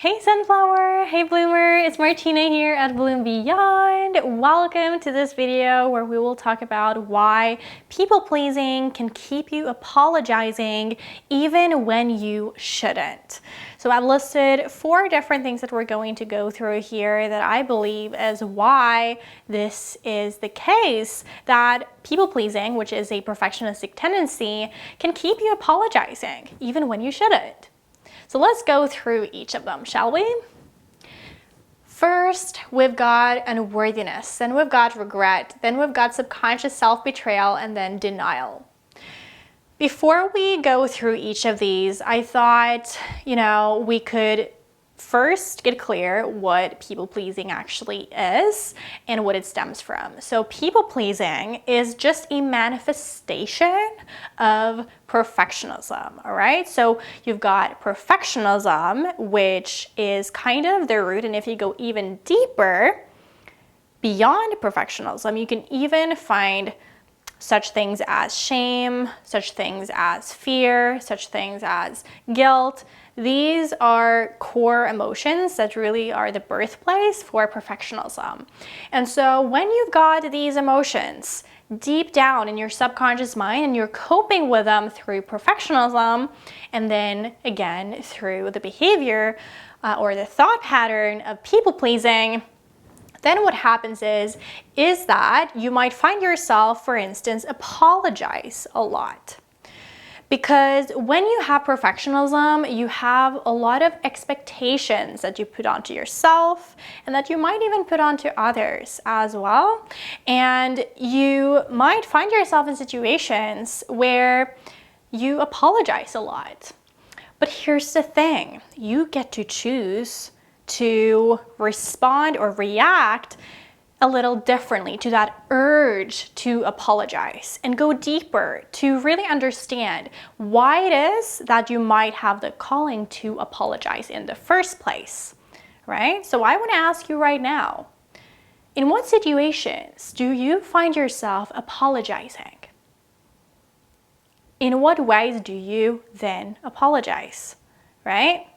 Hey Sunflower, hey Bloomer, it's Martina here at Bloom Beyond. Welcome to this video where we will talk about why people-pleasing can keep you apologizing even when you shouldn't. So I've listed 4 different things that we're going to go through here that I believe is why this is the case, that people-pleasing, which is a perfectionistic tendency, can keep you apologizing even when you shouldn't. So let's go through each of them, shall we? First, we've got unworthiness, then we've got regret, then we've got subconscious self-betrayal, and then denial. Before we go through each of these, I thought, we could first get clear what people-pleasing actually is and what it stems from. So people-pleasing is just a manifestation of perfectionism, all right? So you've got perfectionism, which is kind of the root, and if you go even deeper, beyond perfectionism, you can even find such things as shame, such things as fear, such things as guilt. These are core emotions that really are the birthplace for perfectionism. And so when you've got these emotions deep down in your subconscious mind and you're coping with them through perfectionism, and then again through the behavior or the thought pattern of people-pleasing, then what happens is that you might find yourself, for instance, apologize a lot. Because when you have perfectionism, you have a lot of expectations that you put onto yourself and that you might even put onto others as well. And you might find yourself in situations where you apologize a lot. But here's the thing, you get to choose to respond or react a little differently to that urge to apologize and go deeper to really understand why it is that you might have the calling to apologize in the first place, right? So I want to ask you right now, in what situations do you find yourself apologizing? In what ways do you then apologize, right?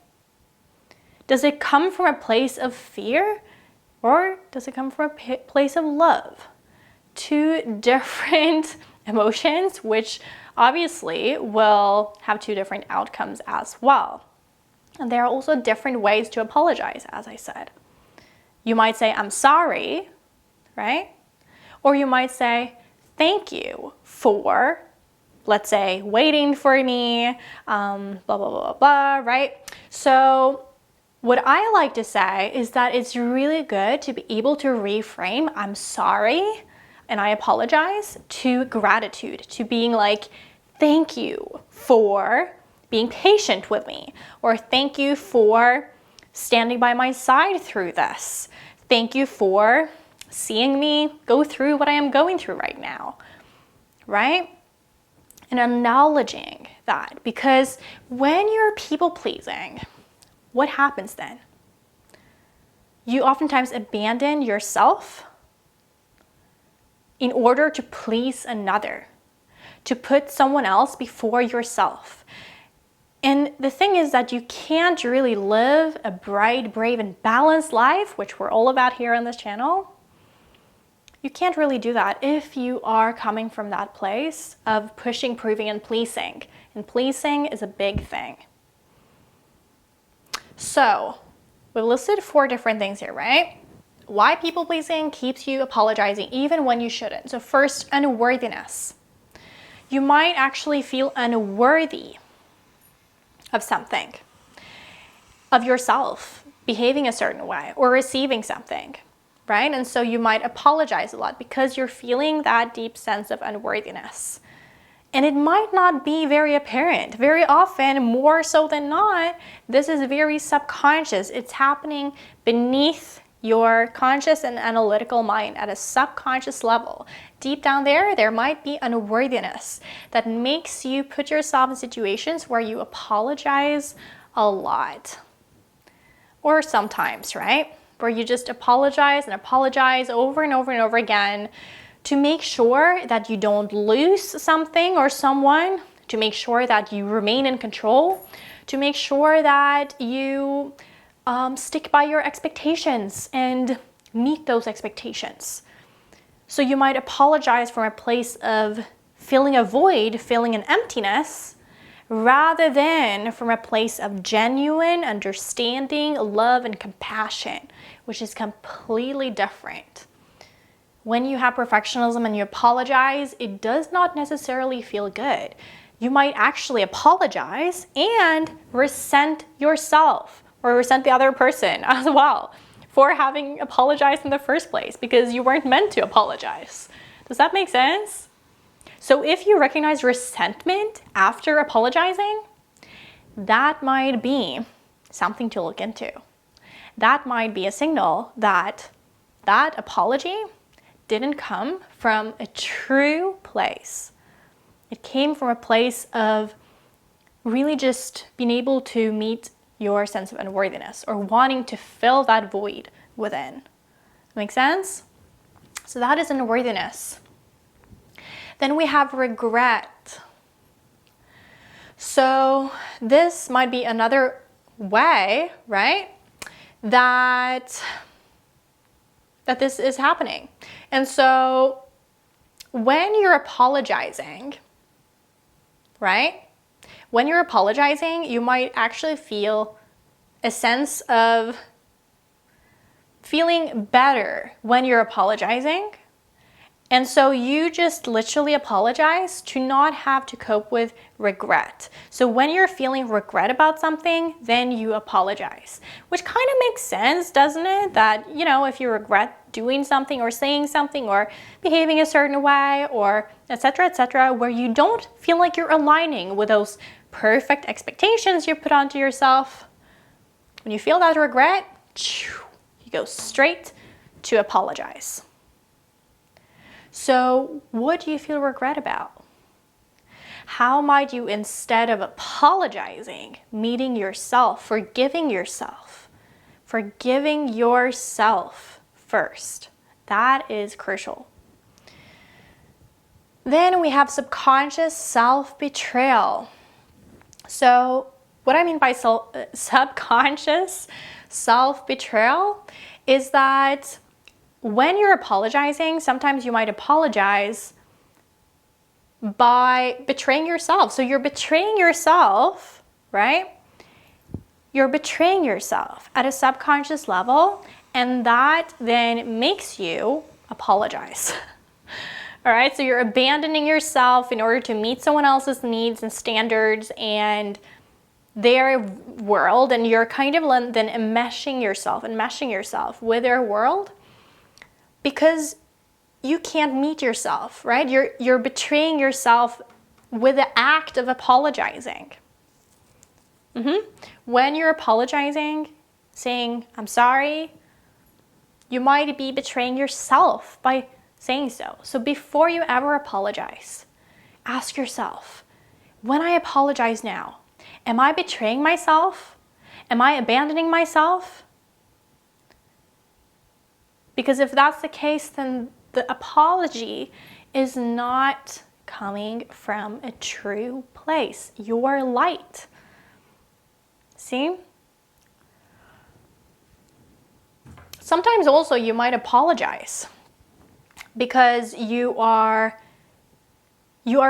Does it come from a place of fear? Or does it come from a place of love? 2 different emotions, which obviously will have 2 different outcomes as well. And there are also different ways to apologize, as I said. You might say, I'm sorry, right? Or you might say, thank you for, let's say, waiting for me, blah, blah, blah, blah, right? So what I like to say is that it's really good to be able to reframe I'm sorry and I apologize to gratitude, to being like, thank you for being patient with me, or thank you for standing by my side through this. Thank you for seeing me go through what I am going through right now, right? And acknowledging that, because when you're people-pleasing, what happens then? You oftentimes abandon yourself in order to please another, to put someone else before yourself. And the thing is that you can't really live a bright, brave, and balanced life, which we're all about here on this channel. You can't really do that if you are coming from that place of pushing, proving, and pleasing. And pleasing is a big thing. So, we've listed 4 different things here, right? Why people-pleasing keeps you apologizing even when you shouldn't. So first, unworthiness. You might actually feel unworthy of something, of yourself, behaving a certain way, or receiving something, right? And so you might apologize a lot because you're feeling that deep sense of unworthiness. And it might not be very apparent. Very often, more so than not, this is very subconscious. It's happening beneath your conscious and analytical mind at a subconscious level. Deep down there might be unworthiness that makes you put yourself in situations where you apologize a lot. Or sometimes, right? Where you just apologize and apologize over and over and over again, to make sure that you don't lose something or someone, to make sure that you remain in control, to make sure that you stick by your expectations and meet those expectations. So you might apologize from a place of feeling a void, feeling an emptiness, rather than from a place of genuine understanding, love, and compassion, which is completely different. When you have perfectionism and you apologize, it does not necessarily feel good. You might actually apologize and resent yourself or resent the other person as well for having apologized in the first place because you weren't meant to apologize. Does that make sense? So if you recognize resentment after apologizing, that might be something to look into. That might be a signal that that apology didn't come from a true place. It came from a place of really just being able to meet your sense of unworthiness or wanting to fill that void within. Make sense? So that is unworthiness. Then we have regret. So this might be another way, right, that this is happening. And so when you're apologizing, right, when you're apologizing, you might actually feel a sense of feeling better when you're apologizing. And so you just literally apologize to not have to cope with regret. So when you're feeling regret about something, then you apologize, which kind of makes sense, doesn't it? That, you know, if you regret doing something or saying something or behaving a certain way or etc., where you don't feel like you're aligning with those perfect expectations you put onto yourself, when you feel that regret, you go straight to apologize. So what do you feel regret about? How might you, instead of apologizing, meeting yourself, forgiving yourself first? That is crucial. Then we have subconscious self-betrayal. So what I mean by subconscious self-betrayal is that when you're apologizing, sometimes you might apologize by betraying yourself. So you're betraying yourself, right? You're betraying yourself at a subconscious level, and that then makes you apologize. All right, so you're abandoning yourself in order to meet someone else's needs and standards and their world, and you're kind of then enmeshing yourself with their world, because you can't meet yourself, right? You're betraying yourself with the act of apologizing. When you're apologizing, saying, I'm sorry, you might be betraying yourself by saying so. So before you ever apologize, ask yourself, when I apologize now, am I betraying myself? Am I abandoning myself? Because if that's the case, then the apology is not coming from a true place, your light. See? Sometimes also you might apologize because you are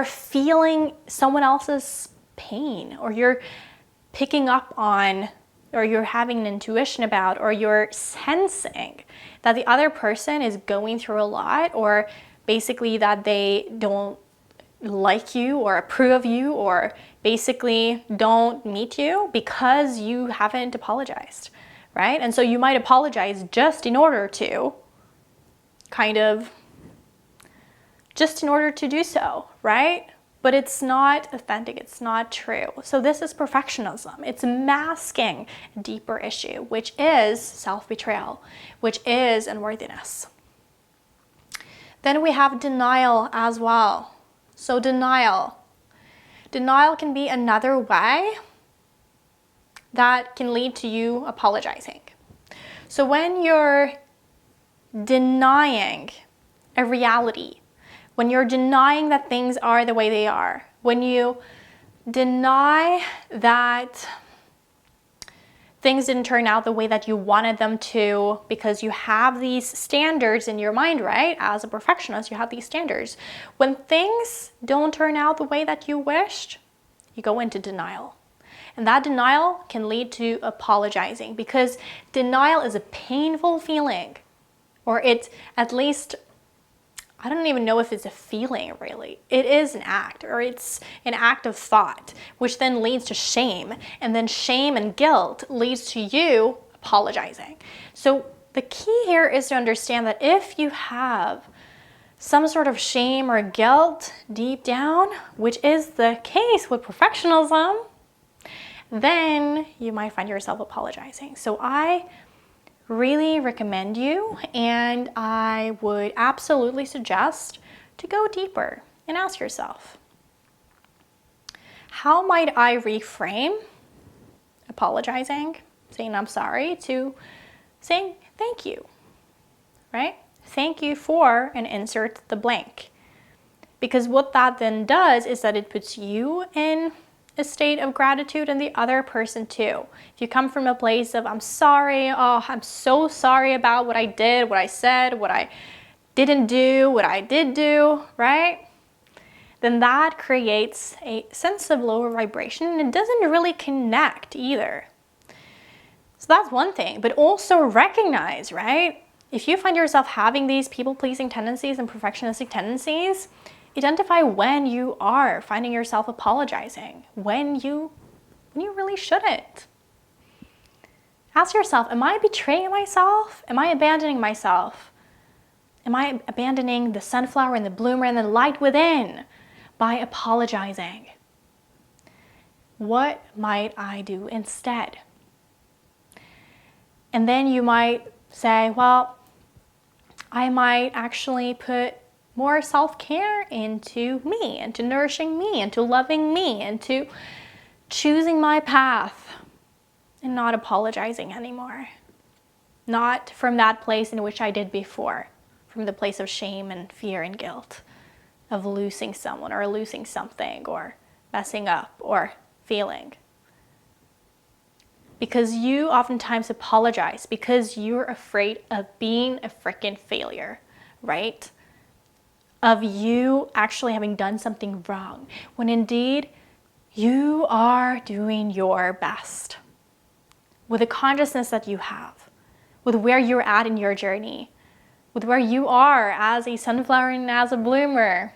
feeling someone else's pain, or you're picking up on, or you're having an intuition about, or you're sensing that the other person is going through a lot, or basically that they don't like you or approve of you, or basically don't meet you because you haven't apologized, right? And so you might apologize just in order to do so, right? But it's not authentic, it's not true. So this is perfectionism. It's masking a deeper issue, which is self-betrayal, which is unworthiness. Then we have denial as well. So denial can be another way that can lead to you apologizing. So when you're denying a reality, when you're denying that things are the way they are, when you deny that things didn't turn out the way that you wanted them to, because you have these standards in your mind, right? As a perfectionist, you have these standards. When things don't turn out the way that you wished, you go into denial. And that denial can lead to apologizing, because denial is a painful feeling, or it's at least, I don't even know if it's a feeling really. It is an act, or it's an act of thought, which then leads to shame. And then shame and guilt leads to you apologizing. So the key here is to understand that if you have some sort of shame or guilt deep down, which is the case with perfectionism, then you might find yourself apologizing. So I really recommend you, and I would absolutely suggest to go deeper and ask yourself, how might I reframe apologizing, saying I'm sorry, to saying thank you, right? Thank you for, and insert the blank. Because what that then does is that it puts you in a state of gratitude, and the other person too. If you come from a place of I'm sorry, oh, I'm so sorry about what I did, what I said, what I didn't do, what I did do, right? Then that creates a sense of lower vibration, and it doesn't really connect either. So that's one thing, but also recognize, right? If you find yourself having these people-pleasing tendencies and perfectionistic tendencies, identify when you are finding yourself apologizing, when you really shouldn't. Ask yourself, am I betraying myself? Am I abandoning myself? Am I abandoning the sunflower and the bloomer and the light within by apologizing? What might I do instead? And then you might say, well, I might actually put more self-care into me, into nourishing me, into loving me, into choosing my path, and not apologizing anymore. Not from that place in which I did before, from the place of shame and fear and guilt, of losing someone or losing something or messing up or failing. Because you oftentimes apologize because you're afraid of being a freaking failure, right? Of you actually having done something wrong, when indeed you are doing your best with the consciousness that you have, with where you're at in your journey, with where you are as a sunflower and as a bloomer.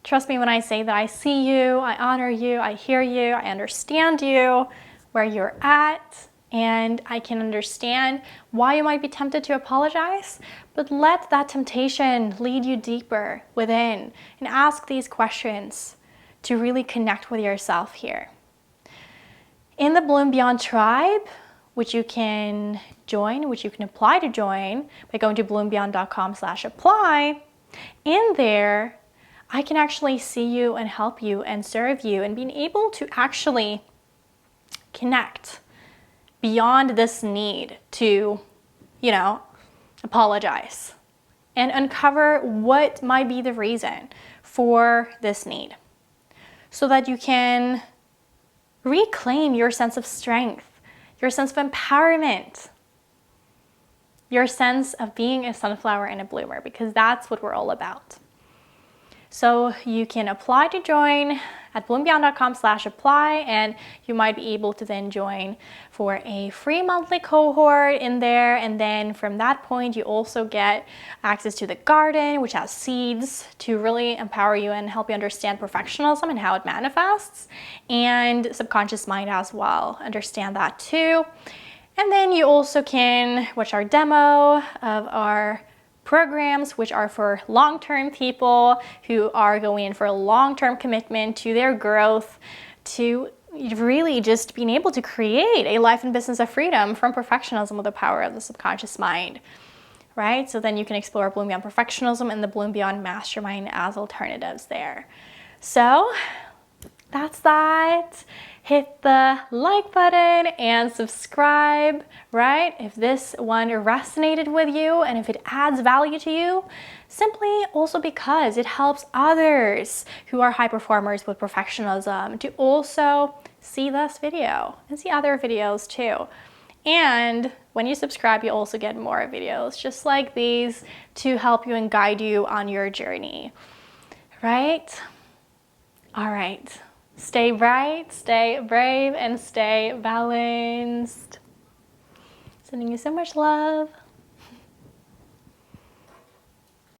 Trust me when I say that I see you, I honor you, I hear you, I understand you, where you're at, and I can understand why you might be tempted to apologize, but let that temptation lead you deeper within and ask these questions to really connect with yourself here. In the Bloom Beyond tribe, which you can join, which you can apply to join by going to bloombeyond.com/apply, in there, I can actually see you and help you and serve you and being able to actually connect beyond this need to, apologize, and uncover what might be the reason for this need, so that you can reclaim your sense of strength, your sense of empowerment, your sense of being a sunflower and a bloomer, because that's what we're all about. So you can apply to join at bloombeyond.com/apply, and you might be able to then join for a free monthly cohort in there. And then from that point, you also get access to the garden, which has seeds to really empower you and help you understand perfectionism and how it manifests, and subconscious mind as well. Understand that too. And then you also can watch our demo of our programs, which are for long-term people who are going in for a long-term commitment to their growth, to really just being able to create a life and business of freedom from perfectionism with the power of the subconscious mind, right? So then you can explore Bloom Beyond Perfectionism and the Bloom Beyond Mastermind as alternatives there. So that's that. Hit the like button and subscribe, right? If this one resonated with you and if it adds value to you, simply also because it helps others who are high performers with perfectionism to also see this video and see other videos too. And when you subscribe, you also get more videos just like these to help you and guide you on your journey, right? All right. Stay bright, stay brave, and stay balanced. Sending you so much love.